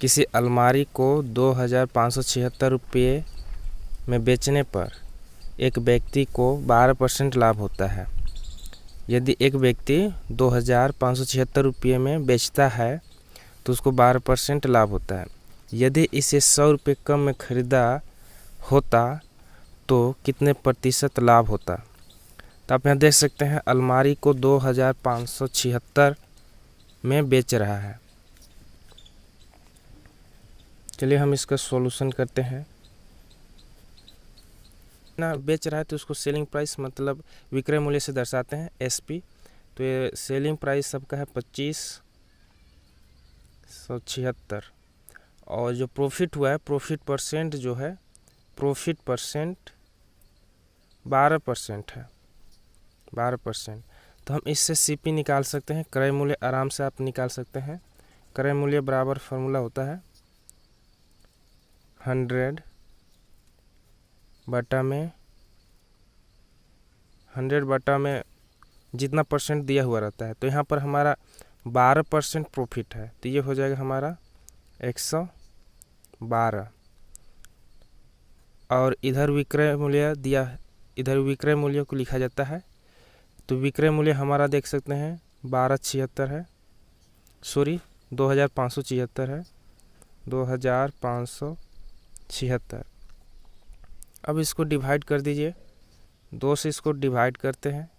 किसी अलमारी को 2576 रुपये में बेचने पर एक व्यक्ति को 12% लाभ होता है। यदि एक व्यक्ति 2576 रुपये में बेचता है तो उसको 12% लाभ होता है। यदि इसे 100 रुपये कम में ख़रीदा होता तो कितने प्रतिशत लाभ होता। तो आप यहाँ देख सकते हैं अलमारी को 2576 में बेच रहा है। चलिए हम इसका सॉल्यूशन करते हैं। ना बेच रहा है तो उसको सेलिंग प्राइस मतलब विक्रय मूल्य से दर्शाते हैं एसपी। तो ये सेलिंग प्राइस सबका है 2576 और जो प्रॉफिट हुआ है प्रॉफिट परसेंट जो है प्रॉफिट परसेंट 12% है 12%। तो हम इससे सीपी निकाल सकते हैं। क्रय मूल्य आराम से आप निकाल सकते हैं। क्रय मूल्य बराबर फार्मूला होता है 100 बटा में जितना परसेंट दिया हुआ रहता है। तो यहाँ पर हमारा 12% प्रॉफिट है तो ये हो जाएगा हमारा 112। और इधर विक्रय मूल्य दिया है, इधर विक्रय मूल्य को लिखा जाता है। तो विक्रय मूल्य हमारा देख सकते हैं 1276 है, सॉरी 2576 है, 2576। अब इसको डिवाइड कर दीजिए, 2 से इसको डिवाइड करते हैं।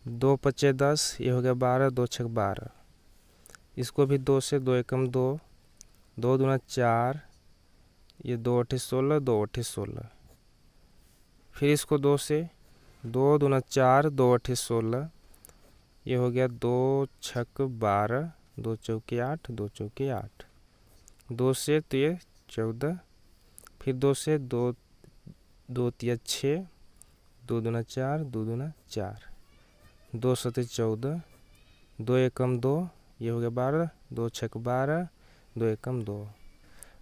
2 पचे 10, ये हो गया 12, 2 छक 12। इसको भी 2 से, 2 एकम 2, 2 दूना 4, ये 2 अठे 16, 2 अठे 16। फिर इसको 2 से, 2 दूना 4, 2 अठे 16, ये हो गया 2 छक 12, 2 चौके 8, 2 चौके 8। 2 से तो ये 14, फिर 2 से 2, 2 तिया 6, 2 दूना 4, 2 दूना 4, 2 सते 14, 2 एकम 2, ये हो गया 12, 2 छक 12, 2 एकम 2।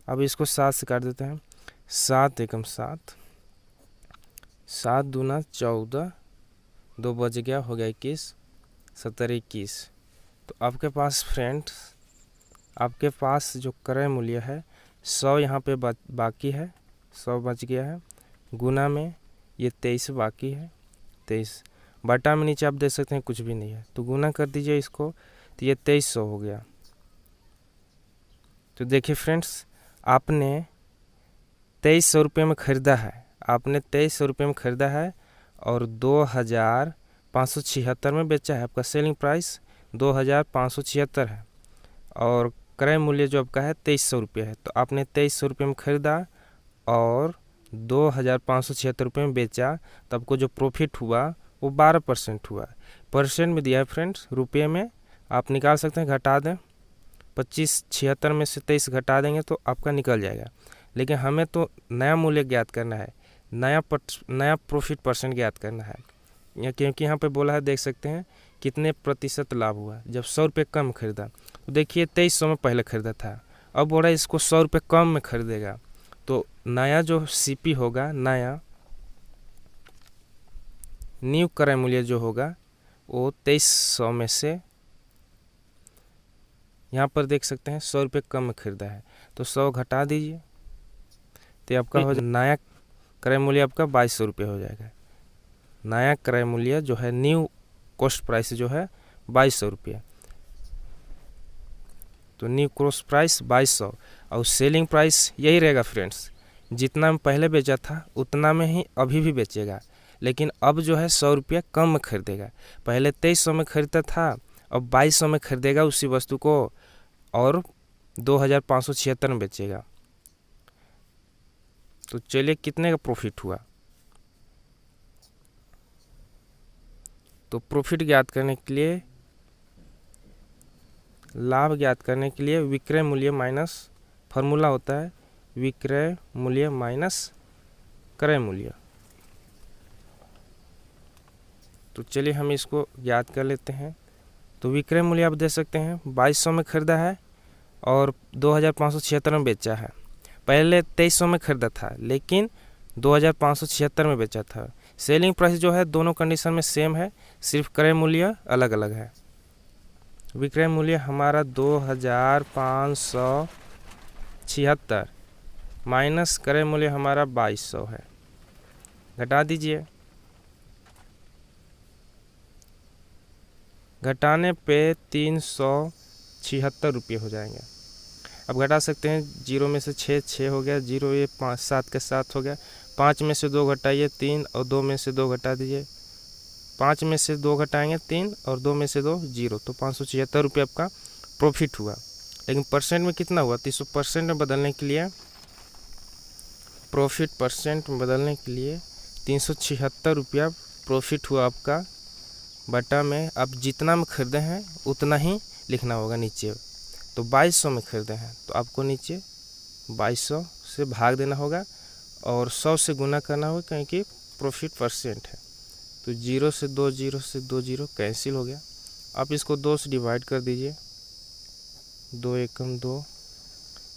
अब इसको 7 से काट देते हैं। 7 एकम 7, 7 दूना 14, 2 बच गया, हो गया 21, 17 21। तो आपके पास फ्रेंड्स, आपके पास जो क्रय मूल्य है 100 यहाँ पे बाकी है, 100 बच गया है। गुना में ये 23 बाकी है, 23 बटा में नीचे आप देख सकते हैं कुछ भी नहीं है। तो गुना कर दीजिए इसको, तो ये 2300 हो गया। तो देखिए फ्रेंड्स, आपने 2300 रुपये में ख़रीदा है, आपने 2300 रुपये में ख़रीदा है और 2576 में बेचा है। आपका सेलिंग प्राइस 2576 है और क्रय मूल्य जो आपका है 2300 रुपये है। तो आपने 2300 रुपये में ख़रीदा और 2576 रुपये में बेचा, तो आपको जो प्रॉफिट हुआ वो 12% हुआ। परसेंट में दिया है फ्रेंड्स, रुपये में आप निकाल सकते हैं, घटा दें। 2576 में से 23 घटा देंगे तो आपका निकल जाएगा। लेकिन हमें तो नया मूल्य ज्ञात करना है, नया प्रॉफिट परसेंट ज्ञात करना है। क्योंकि यहाँ पे बोला है, देख सकते हैं कितने प्रतिशत लाभ हुआ जब 100 रुपये कम खरीदा। तो देखिए 2300 में पहले ख़रीदा था, अब बोला इसको 100 रुपये कम में खरीदेगा। तो नया जो सीपी होगा, नया न्यू क्रय मूल्य जो होगा वो 2300 में से, यहाँ पर देख सकते हैं 100 रुपये कम में ख़रीदा है तो 100 घटा दीजिए, तो आपका हो नया क्रय मूल्य आपका 2200 रुपये हो जाएगा। नया क्रय मूल्य जो है, न्यू कॉस्ट प्राइस जो है 2200 रुपये। तो न्यू कॉस्ट प्राइस 2200 और सेलिंग प्राइस यही रहेगा फ्रेंड्स, जितना में पहले बेचा था उतना में ही अभी भी बेचेगा। लेकिन अब जो है 100 रुपये कम में खरीदेगा। पहले 2300 में खरीदता था, अब 2200 में खरीदेगा उसी वस्तु को और 2576 में बेचेगा। तो चलिए कितने का प्रॉफिट हुआ। तो प्रॉफिट ज्ञात करने के लिए, लाभ ज्ञात करने के लिए विक्रय मूल्य माइनस फार्मूला होता है विक्रय मूल्य माइनस क्रय मूल्य। तो चलिए हम इसको ज्ञात कर लेते हैं। तो विक्रय मूल्य आप देख सकते हैं 2200 में ख़रीदा है और 2576 में बेचा है। पहले 2300 में ख़रीदा था लेकिन 2576 में बेचा था। सेलिंग प्राइस जो है दोनों कंडीशन में सेम है, सिर्फ क्रय मूल्य अलग अलग है। विक्रय मूल्य हमारा 2576 माइनस क्रय मूल्य हमारा 2200 है, घटा दीजिए। घटाने पे 376 रुपये हो जाएंगे। अब घटा सकते हैं, 0 में से 6 हो गया, 0 ये 5 7 के 7 हो गया, 5 में से 2 घटाइए 3 और 2 में से 2 घटा दीजिए। 5 में से 2 घटाएंगे 3 और 2 में से 2 0, तो 576 रुपये आपका प्रॉफिट हुआ। लेकिन परसेंट में कितना हुआ, 300% में बदलने के लिए, प्रॉफिट परसेंट में बदलने के लिए 376 रुपया प्रॉफिट हुआ आपका बटा में। अब जितना में खरीदे हैं उतना ही लिखना होगा नीचे। तो 2200 में खरीदे हैं तो आपको नीचे 2200 से भाग देना होगा और 100 से गुना करना होगा, क्योंकि प्रॉफिट परसेंट है। तो 0 से 2 0 से 2 0 कैंसिल हो गया। आप इसको 2 से डिवाइड कर दीजिए, 2 एकम 2,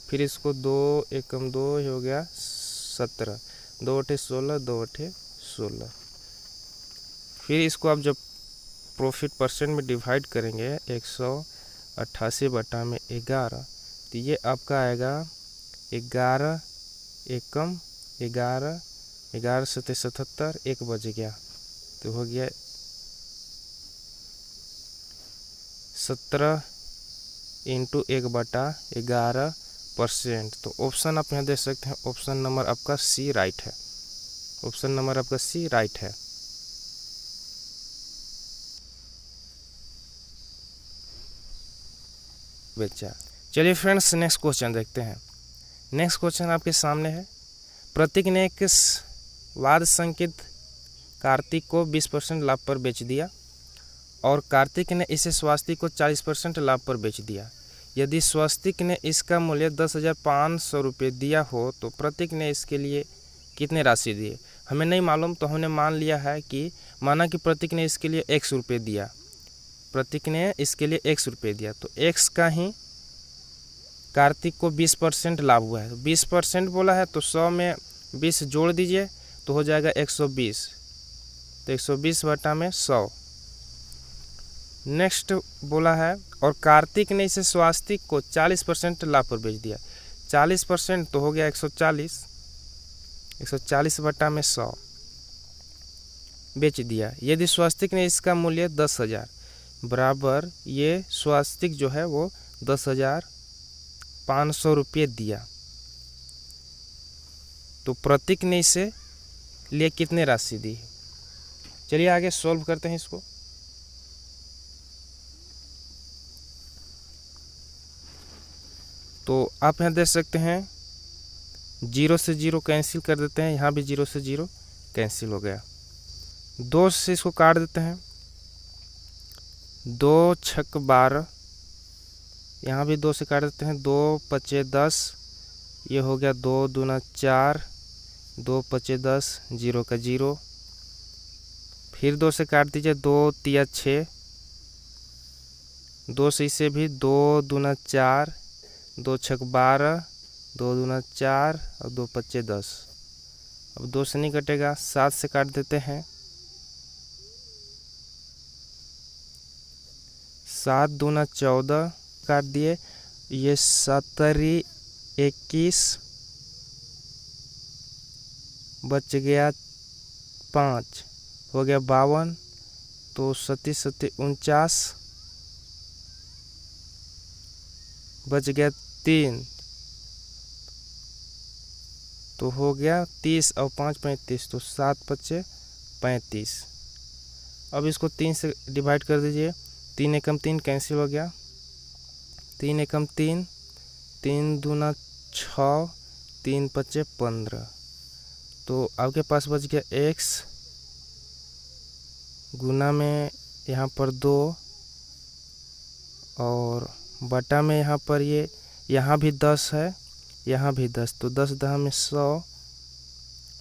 फिर इसको 2 एकम 2 हो गया 17, 2 अठे 16, 2 अठे 16। फिर इसको आप जब प्रॉफिट परसेंट में डिवाइड करेंगे 188 बटा में 11, तो ये आपका आएगा 11 एकम 11, 11 सत्ते 77, 1 बच गया तो हो गया 17 इंटू 1 बटा 11%। तो ऑप्शन आप यहाँ दे सकते हैं, ऑप्शन नंबर आपका सी राइट है। ऑप्शन नंबर आपका सी राइट है। बेचा। चलिए फ्रेंड्स, नेक्स्ट क्वेश्चन देखते हैं। नेक्स्ट क्वेश्चन आपके सामने है। प्रतीक ने एक वाद संकेत कार्तिक को 20% लाभ पर बेच दिया और कार्तिक ने इसे स्वास्तिक को 40% लाभ पर बेच दिया। यदि स्वास्तिक ने इसका मूल्य 10,500 रुपये दिया हो तो प्रतीक ने इसके लिए कितने राशि दिए। हमें नहीं मालूम, तो हमने मान लिया है कि माना कि प्रतीक ने इसके लिए 100 रुपये दिया, प्रतीक ने इसके लिए 100 रुपये दिया, तो x का ही कार्तिक को 20% लाभ हुआ है। 20% बोला है तो 100 में 20 जोड़ दीजिए तो हो जाएगा 120, तो 120 बटा में 100। नेक्स्ट बोला है और कार्तिक ने इसे स्वास्तिक को 40% लाभ पर बेच दिया। 40% तो हो गया 140, 140 बटा में 100 बेच दिया। यदि स्वास्तिक ने इसका मूल्य 10,000 बराबर ये स्वास्तिक जो है वो 10,500 रुपये दिया, तो प्रतीक ने इसे लिए कितने राशि दी। चलिए आगे सॉल्व करते हैं इसको। तो आप यहाँ देख सकते हैं 0 से 0 कैंसिल कर देते हैं, यहाँ भी 0 से 0 कैंसिल हो गया। 2 से इसको काट देते हैं, 2 छक 12, यहाँ भी 2 से काट देते हैं, 2 पचे 10, ये हो गया 2 दूना 4, 2 पचे 10, 0 का 0। फिर 2 से काट दीजिए, 2 तिया 6, 2 से इसे भी 2 दूना 4, 2 छक 12, 2 दूना 4 और 2 पचे 10। अब 2 से नहीं कटेगा, 7 से काट देते हैं, 7 दूना 14 काट दिए, ये 7 21 बच गया 5, हो गया 52, तो 7 7 49 बच गया 3, तो हो गया 30 और 5 35, तो 7 पचे 35। अब इसको 3 से डिवाइड कर दीजिए, 3 एकम 3 कैंसिल हो गया, 3 एकम 3, 3 दूना 6, 3 पचे 15, तो आपके पास बच गया x गुना में यहाँ पर 2 और बटा में यहाँ पर ये यहाँ भी 10 है, यहाँ भी 10, तो 10 दहा में 100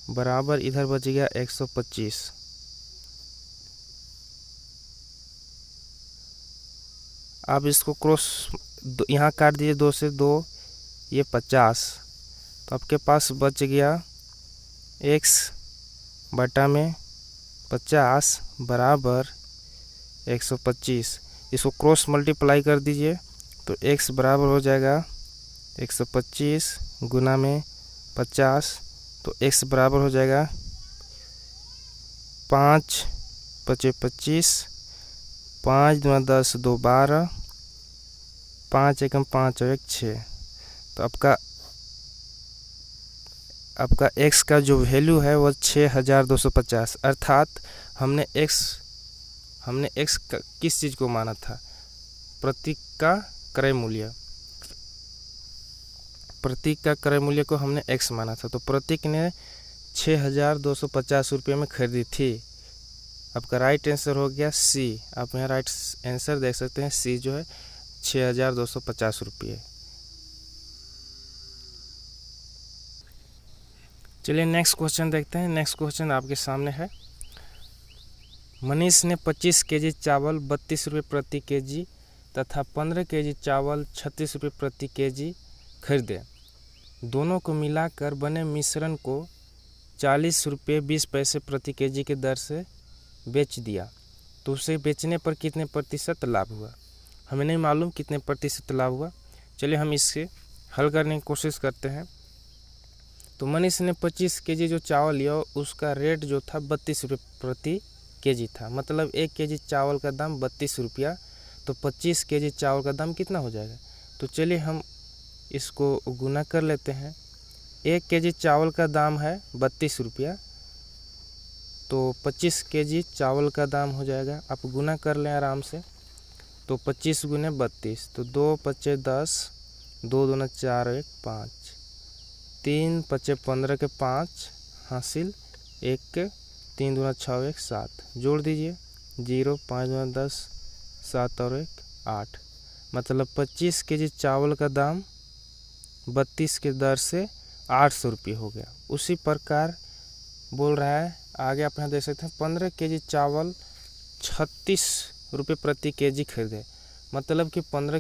बराबर इधर बच गया 125। आप इसको क्रॉस यहाँ काट दीजिए, 2 से 2 ये 50, तो आपके पास बच गया x बटा में 50 बराबर 125। इसको क्रॉस मल्टीप्लाई कर दीजिए तो x बराबर हो जाएगा 125 गुना में 50, तो x बराबर हो जाएगा 5 पचे 25, 5 दूना 10, 2 12, 5 एकम 5 और 1 6। तो आपका x का जो वैल्यू है वो 6250, अर्थात हमने x का किस चीज़ को माना था? प्रतीक का क्रय मूल्य। प्रतीक का क्रय मूल्य को हमने x माना था, तो प्रतीक ने 6250 रुपये में खरीदी थी। आपका राइट आंसर हो गया C। आप यहाँ राइट आंसर देख सकते हैं, C जो है 6250 रुपये। चलिए नेक्स्ट क्वेश्चन देखते हैं। नेक्स्ट क्वेश्चन आपके सामने है। मनीष ने 25 केजी चावल 32 रुपये प्रति केजी तथा 15 केजी चावल 36 रुपये प्रति केजी खरीदे। दोनों को मिलाकर बने मिश्रण को 40 रुपये 20 पैसे प्रति केजी के दर से बेच दिया, तो उसे बेचने पर कितने प्रतिशत लाभ हुआ? हमें नहीं मालूम कितने प्रतिशत लाभ हुआ। चलिए हम इससे हल करने की कोशिश करते हैं। तो मनीष ने 25 केजी जो चावल लिया उसका रेट जो था 32 रुपये प्रति केजी था, मतलब 1 केजी चावल का दाम 32 रुपया, तो 25 केजी चावल का दाम कितना हो जाएगा? तो चलिए हम इसको गुना कर लेते हैं। 1 केजी चावल का दाम है 32 रुपया, तो 25 केजी चावल का दाम हो जाएगा, आप गुना कर लें आराम से। तो 25 गुने 32, तो 2 पचे 10, 2 दूना 4 1 5, 3 पचे 15 के 5 हासिल 1 के 3 दूना 6 1 7, जोड़ दीजिए 0, 5 दूना 10, 7 और 1 8, मतलब 25 केजी चावल का दाम 32 के दर से 800 रुपये हो गया। उसी प्रकार बोल रहा है आगे, आप यहाँ देख सकते हैं 15 केजी चावल 36 रुपये प्रति केजी खरीदे, मतलब कि 15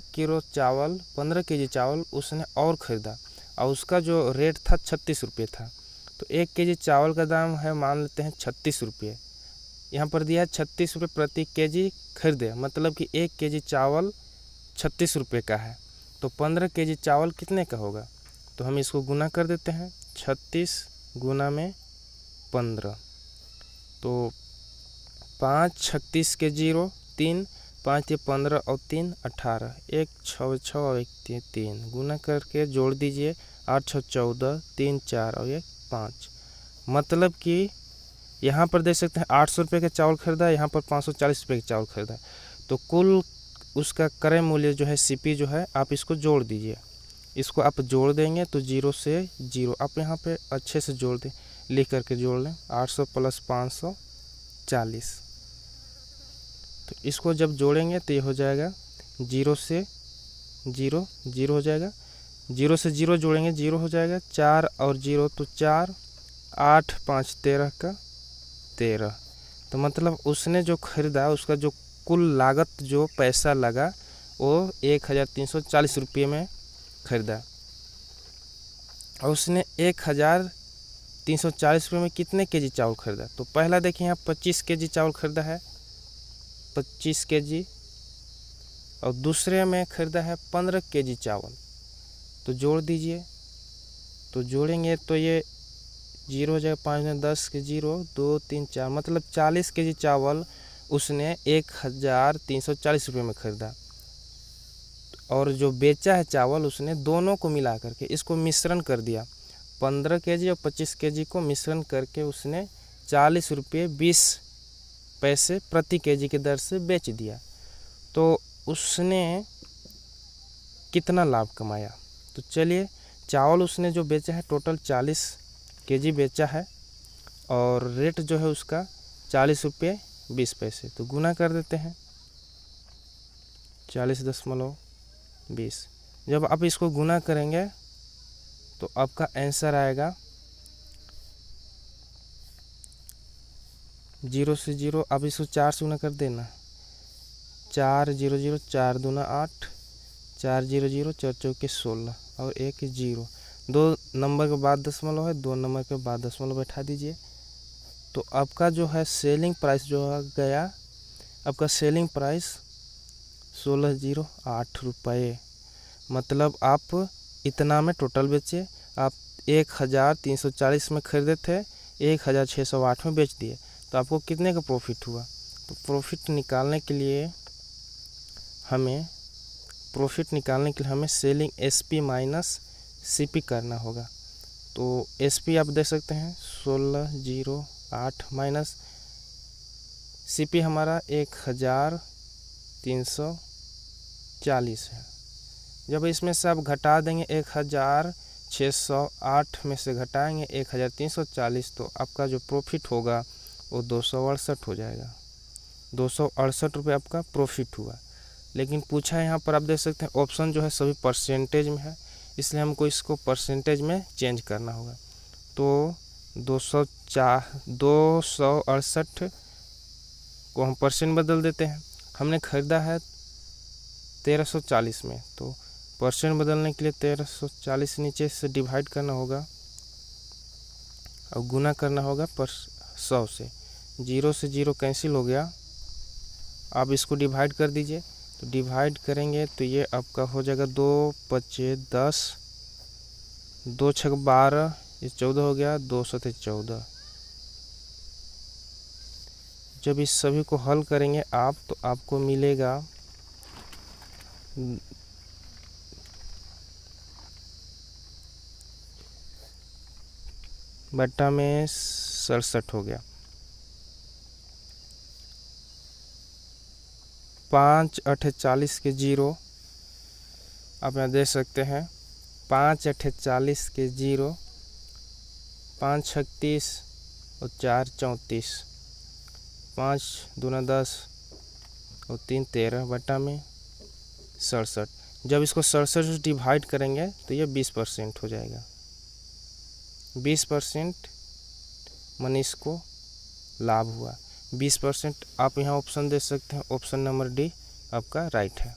केजी चावल उसने और ख़रीदा और उसका जो रेट था 36 रुपये था। तो 1 केजी चावल का दाम है, मान लेते हैं 36 रुपये, यहाँ पर दिया है 36 रुपये प्रति केजी खरीदे, मतलब कि 1 केजी चावल 36 रुपये का है, तो 15 केजी चावल कितने का होगा? तो हम इसको गुना कर देते हैं। 36 गुना में 15, तो 5 36 के 0 3, 5 15 और 3 18, 1 6 6 और 1 3, गुना करके जोड़ दीजिए 8 6 14, 3 4 और 1 5, मतलब कि यहाँ पर देख सकते हैं 800 रुपये का चावल खरीदा, यहाँ पर 540 रुपये का चावल खरीदा, तो कुल उसका क्रय मूल्य जो है CP जो है, आप इसको जोड़ दीजिए। इसको आप जोड़ देंगे तो 0 से 0, आप यहाँ पे अच्छे से जोड़ दें, लिख करके जोड़ लें। 800 प्लस 540, तो इसको जब जोड़ेंगे तो ये हो जाएगा 0 से 0 0 हो जाएगा, 0 से 0 जोड़ेंगे 0 हो जाएगा, 4 और 0 तो 4, 8 5 13 का 13, तो मतलब उसने जो खरीदा उसका जो कुल लागत जो पैसा लगा वो 1340 रुपये में खरीदा, और उसने 1340 रुपये में कितने केजी चावल खरीदा? तो पहला देखिए यहाँ 25 केजी चावल खरीदा है, 25 केजी, और दूसरे में खरीदा है 15 केजी चावल, तो जोड़ दीजिए। तो जोड़ेंगे तो ये 0 हो जाएगा, 5 में 10 के 0 2 3 4, मतलब 40 केजी चावल उसने 1340 रुपये में खरीदा, और जो बेचा है चावल उसने दोनों को मिला करके इसको मिश्रण कर दिया, 15 केजी और 25 केजी को मिश्रण करके उसने 40 रुपये 20 पैसे प्रति केजी के दर से बेच दिया। तो उसने कितना लाभ कमाया? तो चलिए, चावल उसने जो बेचा है टोटल 40 केजी बेचा है, और रेट जो है उसका 40 रुपये 20 पैसे, तो गुना कर देते हैं 40.20। जब आप इसको गुना करेंगे तो आपका आंसर आएगा 0 से 0, अब इसको 4 से गुना कर देना, 4 0 0, 4 दूना 8, 4 0 0, 4 चौके 16 और 1 0, 2 नंबर के बाद दशमलव है, 2 नंबर के बाद दशमलव बैठा दीजिए। तो आपका जो है सेलिंग प्राइस जो गया, आपका सेलिंग प्राइस 1608 रुपये। मतलब आप इतना में टोटल बेचे। आप 1340 में खरीदे थे, 1608 में बेच दिए, तो आपको कितने का प्रॉफिट हुआ। तो प्रॉफिट निकालने के लिए हमें सेलिंग एसपी माइनस सीपी करना होगा। तो एसपी आप देख सकते हैं 1608 माइनस सीपी हमारा 1340 है। जब इसमें से आप घटा देंगे 1608 में से घटाएंगे 1340, तो आपका जो प्रॉफिट होगा वो 268 हो जाएगा। 268 रुपये आपका प्रॉफिट हुआ। लेकिन पूछा है यहाँ पर, आप देख सकते हैं ऑप्शन जो है सभी परसेंटेज में है, इसलिए हमको इसको परसेंटेज में चेंज करना होगा। तो 268 को हम परसेंट बदल देते हैं। हमने ख़रीदा है 1340 में, तो परसेंट बदलने के लिए 1340 नीचे से डिवाइड करना होगा और गुना करना होगा 100 से। 0 से 0 कैंसिल हो गया। आप इसको डिवाइड कर दीजिए, तो डिवाइड करेंगे तो ये आपका हो जाएगा 2 5 10, 2 6 12, ये 14 हो गया, 2 7 14। जब इस सभी को हल करेंगे आप, तो आपको मिलेगा बट्टा में 67 हो गया। 5 8 40 के 0 आप यहाँ देख सकते हैं। 5 8 40 के 0, 5 36 और 4 34, 5 दूना 10 और 3 13 बट्टा में 67। जब इसको 67 से डिवाइड करेंगे तो ये 20% हो जाएगा। 20% माने इसको लाभ हुआ 20%। आप यहाँ ऑप्शन दे सकते हैं, ऑप्शन नंबर डी आपका राइट है।